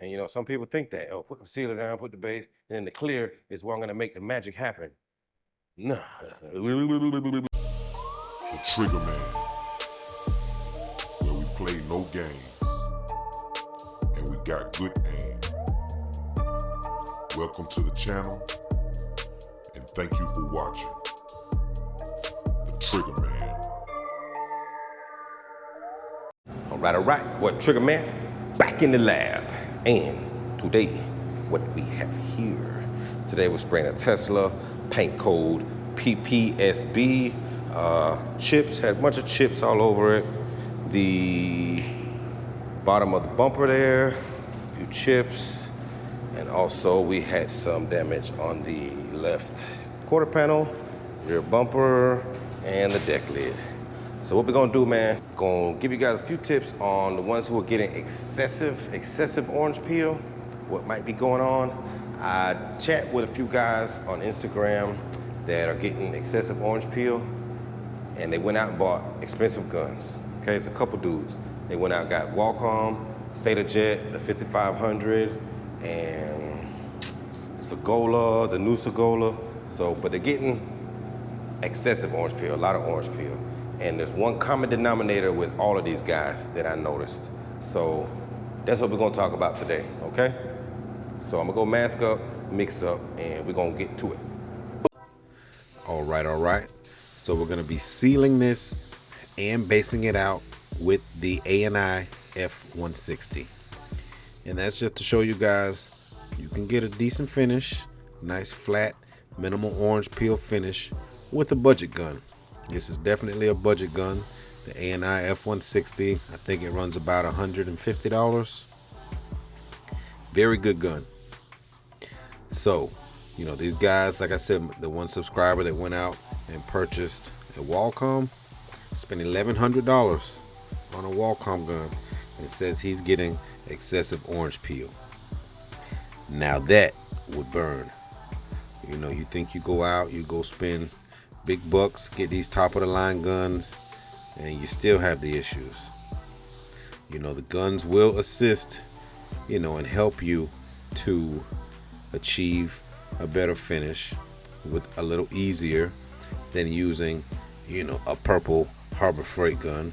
And some people think that, oh, put the sealer down, put the base, and then the clear is where I'm gonna make the magic happen. Nah. The Trigger Man, where we play no games and we got good aim. Welcome to the channel and thank you for watching. The Trigger Man. All right. What Trigger Man? Back in the lab. And today, what we have here. Today we're spraying a Tesla paint code PPSB. Chips, had a bunch of chips all over it. The bottom of the bumper there, a few chips. And also we had some damage on the left quarter panel, rear bumper, and the deck lid. So what we're gonna do, man, gonna give you guys a few tips on the ones who are getting excessive orange peel, what might be going on. I chat with a few guys on Instagram that are getting excessive orange peel, and they went out and bought expensive guns. Okay, it's a couple dudes. They went out and got Qualcomm, SataJet, the 5500, and Segola, the new Segola. So, but they're getting excessive orange peel, a lot of orange peel. And there's one common denominator with all of these guys that I noticed. So that's what we're gonna talk about today, okay? So I'm gonna go mask up, mix up, and we're gonna get to it. All right. So we're gonna be sealing this and basing it out with the ANI F160. And that's just to show you guys you can get a decent finish, nice flat, minimal orange peel finish with a budget gun. This is definitely a budget gun. The ANI F160, I think it runs about $150. Very good gun. So, these guys, like I said, the one subscriber that went out and purchased a Qualcomm, spent $1,100 on a Qualcomm gun, and says he's getting excessive orange peel. Now that would burn. You think you go out, you go spend big bucks, get these top of the line guns, and you still have the issues. The guns will assist, and help you to achieve a better finish with a little easier than using, a purple Harbor Freight gun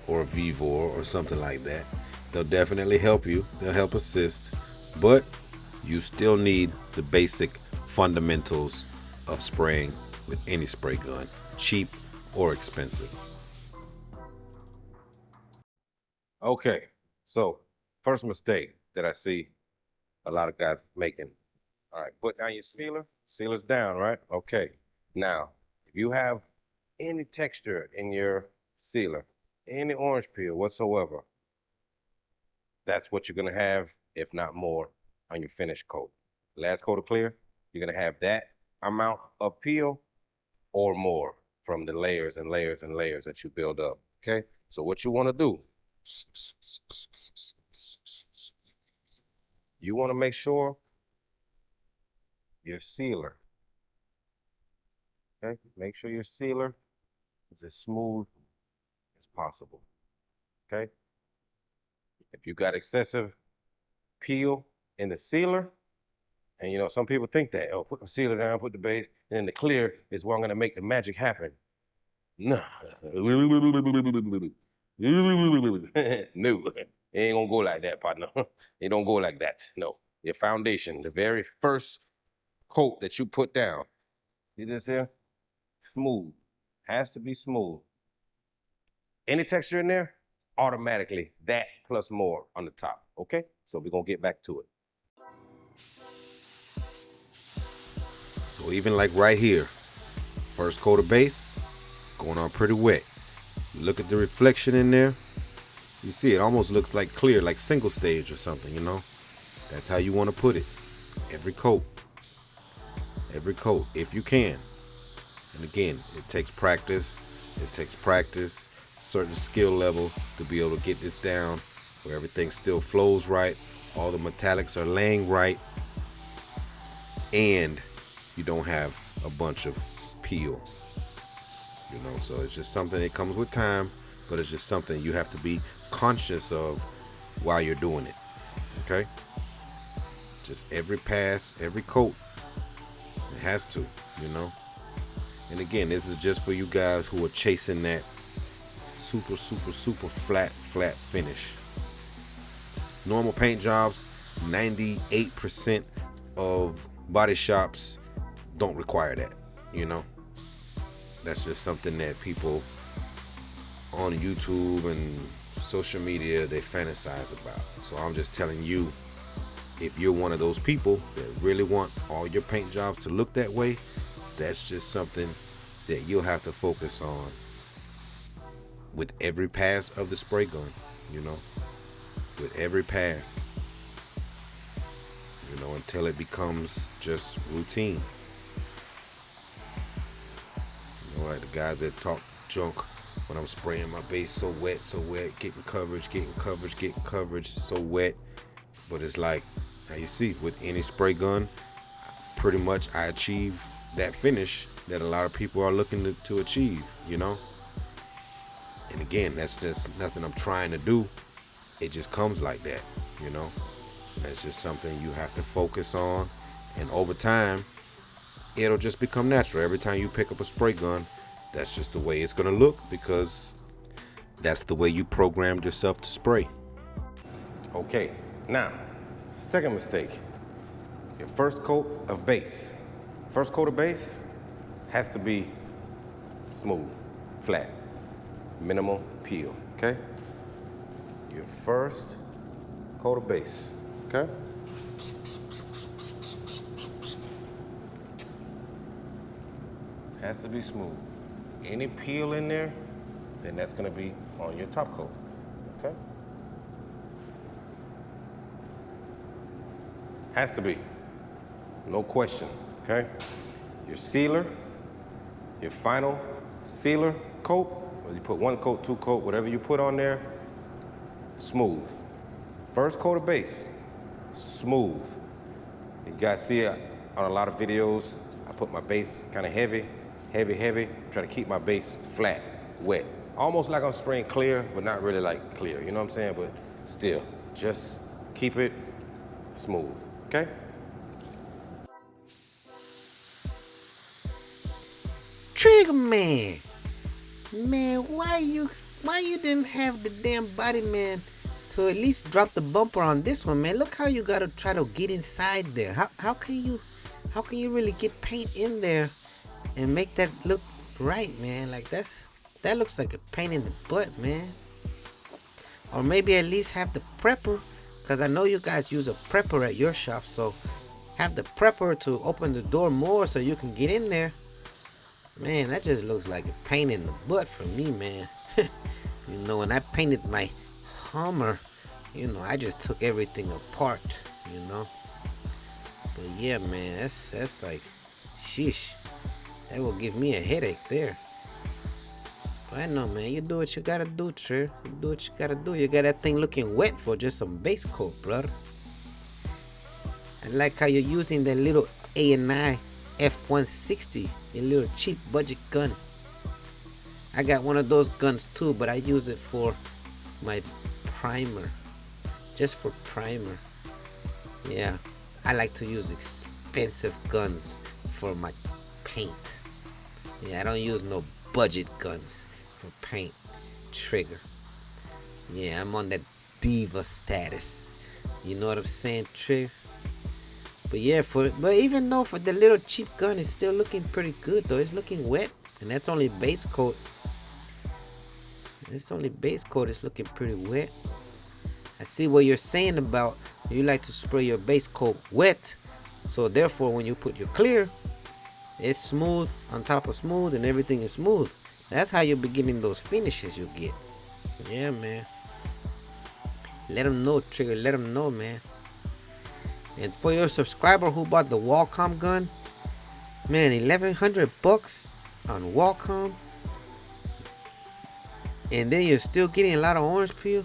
or a Vivor or something like that. They'll definitely help you. They'll help assist, but you still need the basic fundamentals of spraying with any spray gun, cheap or expensive. Okay, so first mistake that I see a lot of guys making. All right, put down your sealer. Sealer's down, right? Okay. Now, if you have any texture in your sealer, any orange peel whatsoever, that's what you're gonna have, if not more, on your finish coat. Last coat of clear, you're gonna have that amount of peel or more from the layers and layers and layers that you build up, okay? So what you wanna do, you wanna make sure your sealer, okay? Make sure your sealer is as smooth as possible, okay? If you got excessive peel in the sealer, and some people think that, oh, put the sealer down, put the base, and then the clear is where I'm gonna make the magic happen. Nah. No, it ain't gonna go like that, partner. It don't go like that. No, your foundation, the very first coat that you put down, see this here? Smooth, has to be smooth. Any texture in there, automatically that plus more on the top, okay? So we're gonna get back to it. So even like right here, first coat of base, going on pretty wet. You look at the reflection in there, you see it almost looks like clear, like single stage or something, That's how you want to put it. Every coat, if you can. And again, it takes practice, certain skill level to be able to get this down where everything still flows right, all the metallics are laying right, and you don't have a bunch of peel. So it's just something that comes with time, but it's just something you have to be conscious of while you're doing it. Okay, just every pass, every coat, it has to, you know. And again, this is just for you guys who are chasing that super flat finish. Normal paint jobs, 98% of body shops don't require that, you know. That's just something that people on YouTube and social media, they fantasize about. So I'm just telling you, if you're one of those people that really want all your paint jobs to look that way, that's just something that you'll have to focus on with every pass of the spray gun, you know, with every pass, you know, until it becomes just routine. You know, like the guys that talk junk when I'm spraying my base so wet, getting coverage, so wet. But it's like, now you see, with any spray gun, pretty much I achieve that finish that a lot of people are looking to achieve, you know. And again, that's just nothing I'm trying to do. It just comes like that, you know. That's just something you have to focus on, and over time it'll just become natural. Every time you pick up a spray gun, that's just the way it's gonna look, because that's the way you programmed yourself to spray. Okay, now, second mistake. Your first coat of base. First coat of base has to be smooth, flat, minimal peel, okay? Your first coat of base, okay? Has to be smooth. Any peel in there, then that's gonna be on your top coat, okay? Has to be, no question, okay? Your sealer, your final sealer coat, whether you put one coat, two coat, whatever you put on there, smooth. First coat of base, smooth. You guys see it on a lot of videos, I put my base kind of heavy, try to keep my base flat, wet. Almost like I'm spraying clear, but not really like clear, you know what I'm saying? But still, just keep it smooth, okay? Trigger man, why you didn't have the damn body, man, to at least drop the bumper on this one, man? Look how you gotta try to get inside there. How can you really get paint in there and make that look right, man? Like that looks like a pain in the butt, man. Or maybe at least have the prepper, because I know you guys use a prepper at your shop, so have the prepper to open the door more so you can get in there. Man, that just looks like a pain in the butt for me, man. You know, when I painted my Hummer, you know, I just took everything apart, you know. But yeah, man, that's like, sheesh. That will give me a headache there. But I know, man, you do what you gotta do, Trey. You do what you gotta do. You got that thing looking wet for just some base coat, brother. I like how you're using that little A&I F160, a little cheap budget gun. I got one of those guns too, but I use it for my primer, just for primer. Yeah, I like to use expensive guns for my paint. Yeah, I don't use no budget guns for paint. Trigger. Yeah, I'm on that diva status. You know what I'm saying, Trigger? But yeah, but even though for the little cheap gun, it's still looking pretty good though. It's looking wet, and that's only base coat. It's only base coat. It's looking pretty wet. I see what you're saying about you like to spray your base coat wet, so therefore when you put your clear, it's smooth on top of smooth, and everything is smooth. That's how you're beginning those finishes you get. Yeah, man. Let them know, Trigger. Let them know, man. And for your subscriber who bought the Wacom gun, man, $1,100 on Wacom, and then you're still getting a lot of orange peel.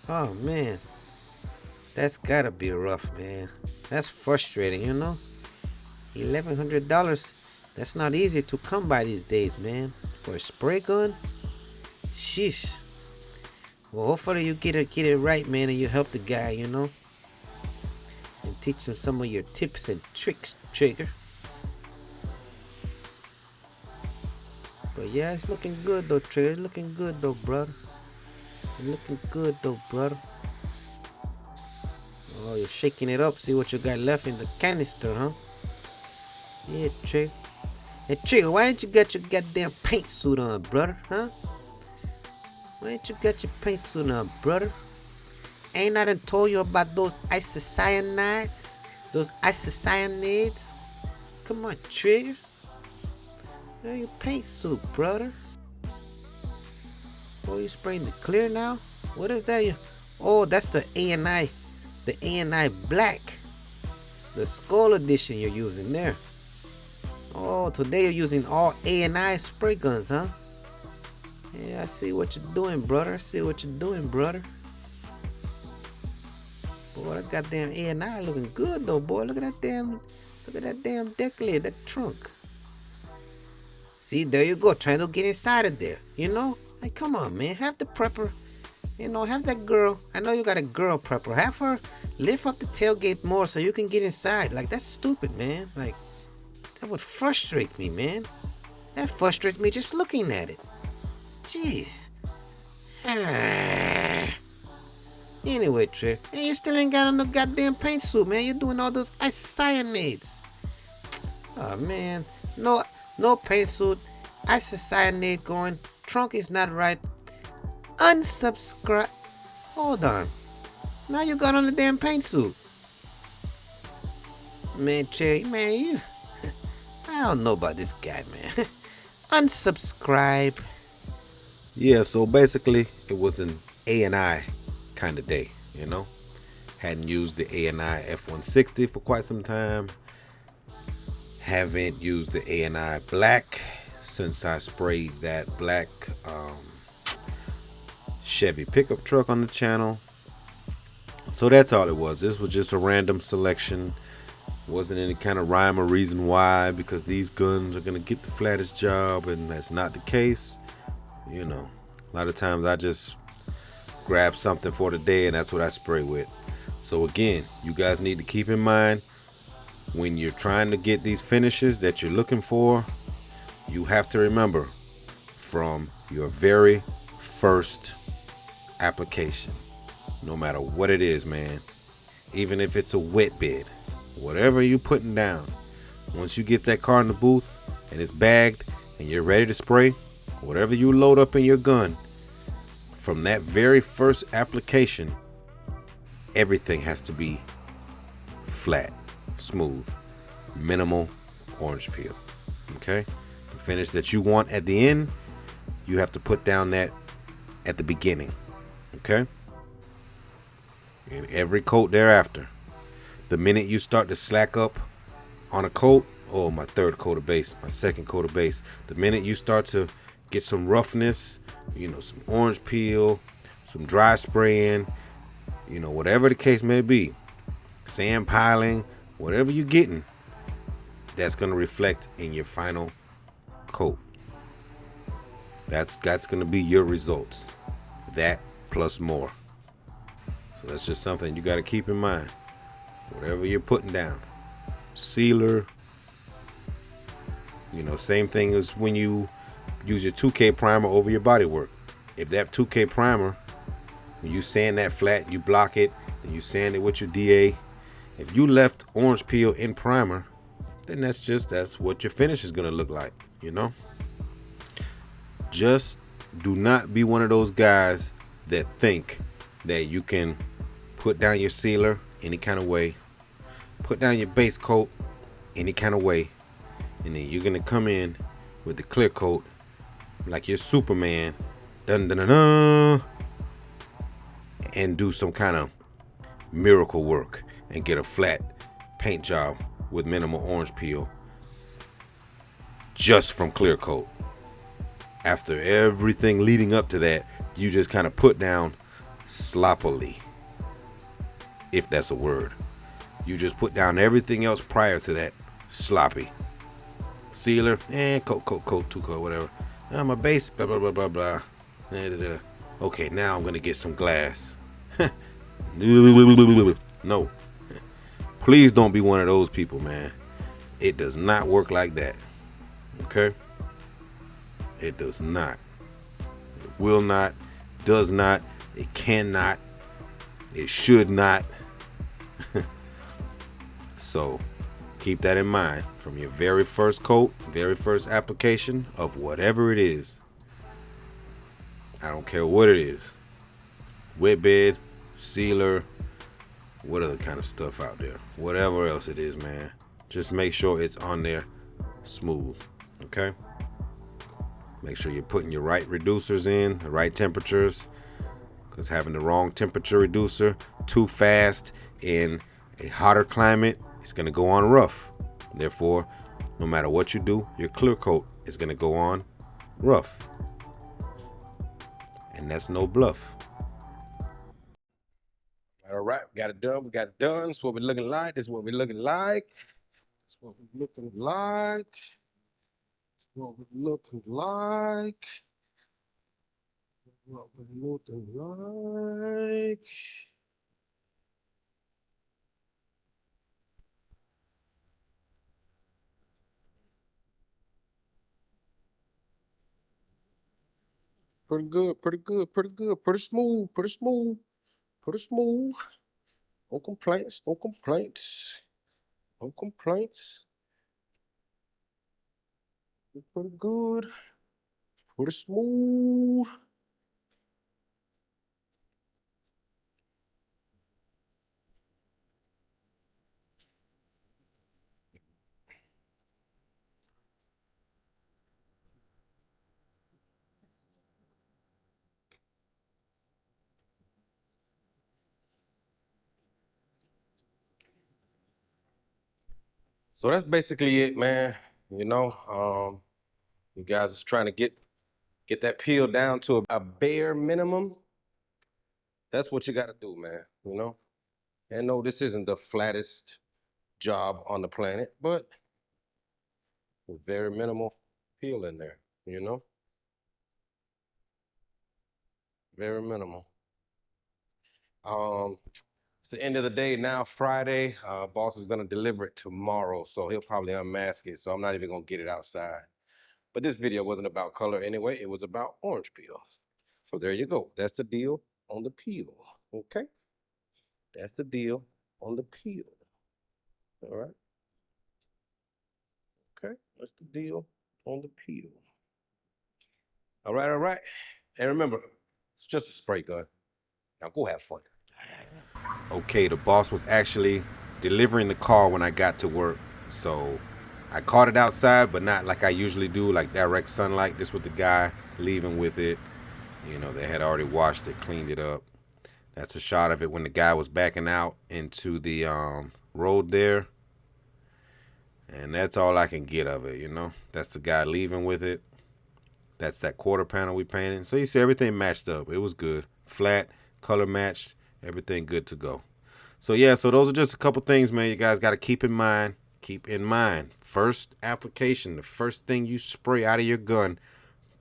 Oh man, that's gotta be rough, man. That's frustrating, you know. $1,100. That's not easy to come by these days, man. For a spray gun, sheesh. Well, hopefully you get it right, man, and you help the guy, you know. teach them some of your tips and tricks, Trigger. But yeah, it's looking good though, Trigger. It's looking good though, brother. It's looking good though, brother. Oh, you're shaking it up. See what you got left in the canister, huh? Yeah, Trigger. Hey, Trigger, why ain't you got your goddamn paint suit on, brother, huh? Why ain't you got your paint suit on, brother? Ain't I done told you about those isocyanides? Those isocyanides? Come on, Trigger. Where your paint suit, brother? Oh, you spraying the clear now? What is that? Oh, that's the A&I. The A&I Black. The Skull Edition you're using there. Oh, today you're using all A&I spray guns, huh? Yeah, I see what you're doing, brother. I see what you're doing, brother. Boy, that goddamn A&I looking good though, boy. Look at that damn deck lid, that trunk. See, there you go, trying to get inside of there, you know? Like, come on, man, have the prepper, you know, have that girl. I know you got a girl prepper. Have her lift up the tailgate more so you can get inside. Like, that's stupid, man. Like, that would frustrate me, man. That frustrates me just looking at it. Jeez. Anyway, Trick, hey, you still ain't got on the goddamn paint suit, man. You're doing all those isocyanides. Oh, man. No paint suit. Isocyanate going. Trunk is not right. Unsubscribe. Hold on. Now you got on the damn paint suit. Man, Cherry, man, you. I don't know about this guy, man. Unsubscribe. Yeah, so basically it was an A&I kind of day, you know. Hadn't used the A&I F160 for quite some time. Haven't used the A&I Black since I sprayed that black Chevy pickup truck on the channel. So that's all it was. This was just a random selection. Wasn't any kind of rhyme or reason why, because these guns are gonna get the flattest job, and that's not the case. You know, a lot of times I just grab something for the day and that's what I spray with. So again, you guys need to keep in mind, when you're trying to get these finishes that you're looking for, you have to remember from your very first application, no matter what it is, man, even if it's a wet bed, whatever you're putting down, once you get that car in the booth and it's bagged and you're ready to spray, whatever you load up in your gun, from that very first application, everything has to be flat, smooth, minimal orange peel. Okay? The finish that you want at the end, you have to put down that at the beginning. Okay? And every coat thereafter, the minute you start to slack up on a coat, oh, my third coat of base, my second coat of base, the minute you start to get some roughness, you know, some orange peel, some dry spraying, you know, whatever the case may be, sand piling, whatever you're getting, that's going to reflect in your final coat. That's going to be your results. That plus more. So that's just something you got to keep in mind. Whatever you're putting down, sealer, you know, same thing as when you use your 2K primer over your body work. If that 2K primer, when you sand that flat, you block it, then you sand it with your DA. If you left orange peel in primer, then that's what your finish is gonna look like, you know. Just do not be one of those guys that think that you can put down your sealer any kind of way, put down your base coat any kind of way, and then you're gonna come in with the clear coat like you're Superman, dun dun dun dun, and do some kind of miracle work and get a flat paint job with minimal orange peel just from clear coat. After everything leading up to that, you just kind of put down sloppily, if that's a word. You just put down everything else prior to that sloppy. Sealer, coat, 2 coat, whatever. My base, blah, blah, blah, blah, blah. Okay, now I'm going to get some glass. No. Please don't be one of those people, man. It does not work like that. Okay? It does not. It will not. Does not. It cannot. It should not. So keep that in mind from your very first coat, very first application of whatever it is. I don't care what it is. Wet bed, sealer, what other kind of stuff out there? Whatever else it is, man. Just make sure it's on there smooth. Okay? Make sure you're putting your right reducers in, the right temperatures. Because having the wrong temperature reducer too fast in a hotter climate, it's going to go on rough. Therefore, no matter what you do, your clear coat is going to go on rough. And that's no bluff. All right, we got it done. We got it done. This is what we're looking like. This is what we're looking like. This is what we're looking like. This is what we're looking like. What we're looking like. Pretty good, pretty good, pretty good, pretty smooth, pretty smooth, pretty smooth. No complaints, no complaints, no complaints. Pretty good, pretty smooth. So that's basically it, man. You know, you guys is trying to get that peel down to a bare minimum. That's what you got to do, man. You know, and no, this isn't the flattest job on the planet, but with very minimal peel in there. You know, very minimal. It's the end of the day now, Friday. Boss is gonna deliver it tomorrow, so he'll probably unmask it. So I'm not even gonna get it outside. But this video wasn't about color anyway. It was about orange peel. So there you go. That's the deal on the peel. Okay? That's the deal on the peel. All right? Okay? That's the deal on the peel. All right, all right. And remember, it's just a spray gun. Now go have fun. Okay, the boss was actually delivering the car when I got to work. So I caught it outside, but not like I usually do, like direct sunlight. This was the guy leaving with it. You know, they had already washed it, cleaned it up. That's a shot of it when the guy was backing out into the road there. And that's all I can get of it, you know. That's the guy leaving with it. That's that quarter panel we painted. So you see everything matched up. It was good. Flat, color matched, everything good to go. So yeah, so those are just a couple things, man, you guys got to keep in mind. Keep in mind, first application, the first thing you spray out of your gun,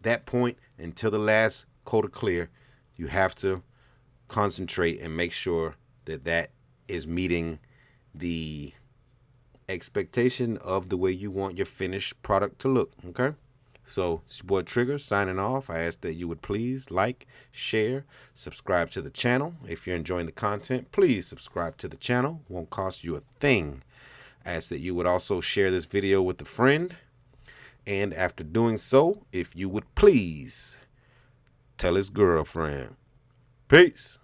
that point until the last coat of clear, you have to concentrate and make sure that that is meeting the expectation of the way you want your finished product to look, okay? So it's your boy Trigger signing off. I ask that you would please like, share, subscribe to the channel. If you're enjoying the content, please subscribe to the channel. Won't cost you a thing. I ask that you would also share this video with a friend. And after doing so, if you would please tell his girlfriend. Peace.